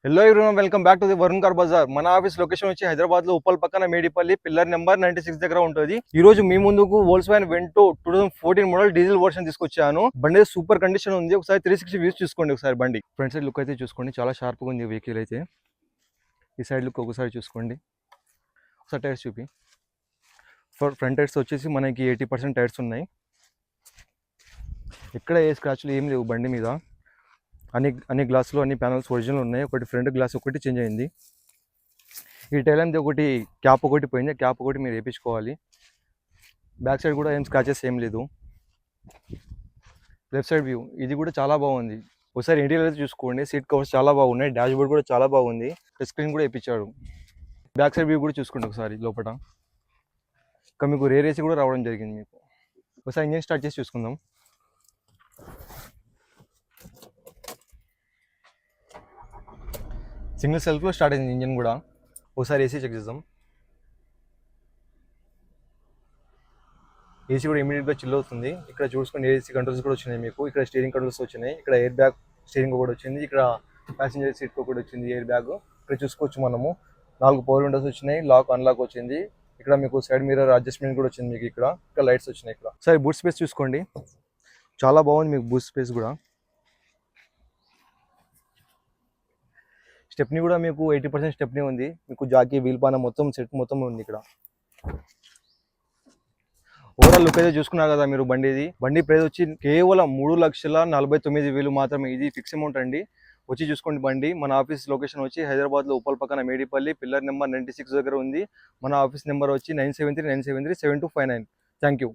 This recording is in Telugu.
Hello everyone, welcome back to the Varun car bazaar. మన ఆఫీస్ లొకేషన్ వచ్చి హైదరాబాద్ లో ఉప్పల్ పక్కన మేడిపల్లి పిల్లర్ నెంబర్ 96 దగ్గర ఉంటుంది. ఈ రోజు మీ ముందుకు Volkswagen Vento 2014 model diesel version తీసుకొచ్చాను. బండి సూపర్ కండిషన్ ఉంది. ఒకసారి 360 వ్యూస్ చూసుకోండి. ఒకసారి బండి ఫ్రంట్ సైడ్ లుక్ అయితే చూసుకోండి, చాలా షార్ప్ గా ఉంది వెహికల్ అయితే. ఈ సైడ్ లుక్ ఒకసారి చూసుకోండి. ఒకసారి టైర్స్ చూపి. ఫ్రంట్ టైర్స్ వచ్చేసి మనకి 80% టైర్స్ ఉన్నాయి. ఎక్కడ ఏ స్క్రాచ్లు ఏం లేవు బండి మీద. అన్ని గ్లాసులు అన్ని ప్యానల్స్ ఒరిజినల్ ఉన్నాయి. ఒకటి ఫ్రంట్ గ్లాస్ ఒకటి చేంజ్ అయింది. ఈ టైల్ అంతా ఒకటి క్యాప్ ఒకటి పోయింది. క్యాప్ ఒకటి మీరు వేయించుకోవాలి. బ్యాక్ సైడ్ కూడా ఏం స్క్రాచెస్ ఏం లేదు. లెఫ్ట్ సైడ్ వ్యూ ఇది కూడా చాలా బాగుంది. ఒకసారి ఇంటీరియర్ అయితే చూసుకోండి. సీట్ కవర్స్ చాలా బాగున్నాయి. డాష్ బోర్డ్ కూడా చాలా బాగుంది. స్క్రీన్ కూడా వేయించాడు. బ్యాక్ సైడ్ వ్యూ కూడా చూసుకోండి ఒకసారి లోపల. ఇంకా మీకు రేర్ ఏసీ కూడా రావడం జరిగింది. మీకు ఒకసారి ఇంజన్ స్టార్ట్ చేసి చూసుకుందాం. సింగిల్ సెల్ఫ్లో స్టార్ట్ అయింది ఇంజన్ కూడా. ఒకసారి ఏసీ చెక్ చేద్దాం. ఏసీ కూడా ఇమీడియట్గా చిల్ అవుతుంది. ఇక్కడ చూసుకుని ఏసీ కంట్రోల్స్ కూడా వచ్చినాయి మీకు. ఇక్కడ స్టీరింగ్ కంట్రోల్స్ వచ్చినాయి. ఇక్కడ ఎయిర్ బ్యాగ్ స్టీరింగ్ కూడా వచ్చింది. ఇక్కడ ప్యాసింజర్ సీట్ కూడా వచ్చింది ఎయిర్ బ్యాగ్. ఇక్కడ చూసుకోవచ్చు మనము 4 పవర్ విండోస్ వచ్చినాయి. లాక్ అన్లాక్ వచ్చింది. ఇక్కడ మీకు సైడ్ మిర్రర్ అడ్జస్ట్మెంట్ కూడా వచ్చింది మీకు. ఇక్కడ లైట్స్ వచ్చినాయి. ఇక్కడ సరే బూట్ స్పేస్ చూసుకోండి, చాలా బాగుంది మీకు బూట్ స్పేస్ కూడా. స్టెప్నీ కూడా మీకు 80% స్టెప్నీ ఉంది మీకు. జాకీ వీల్ పాన మొత్తం సెట్ మొత్తం ఉంది ఇక్కడ. ఓవరాల్ లుక్ అయితే చూసుకున్నారు కదా మీరు. బండి ప్రైస్ వచ్చి కేవలం 3,49,000 మాత్రమే. ఇది ఫిక్స్ అమౌంట్ అండి. వచ్చి చూసుకోండి బండి. మన ఆఫీస్ లొకేషన్ వచ్చి హైదరాబాద్ లో ఉప్పల్ పక్కన మేడిపల్లి పిల్లర్ నెంబర్ 96 దగ్గర ఉంది. మన ఆఫీస్ నెంబర్ వచ్చి 9739737259. Thank you.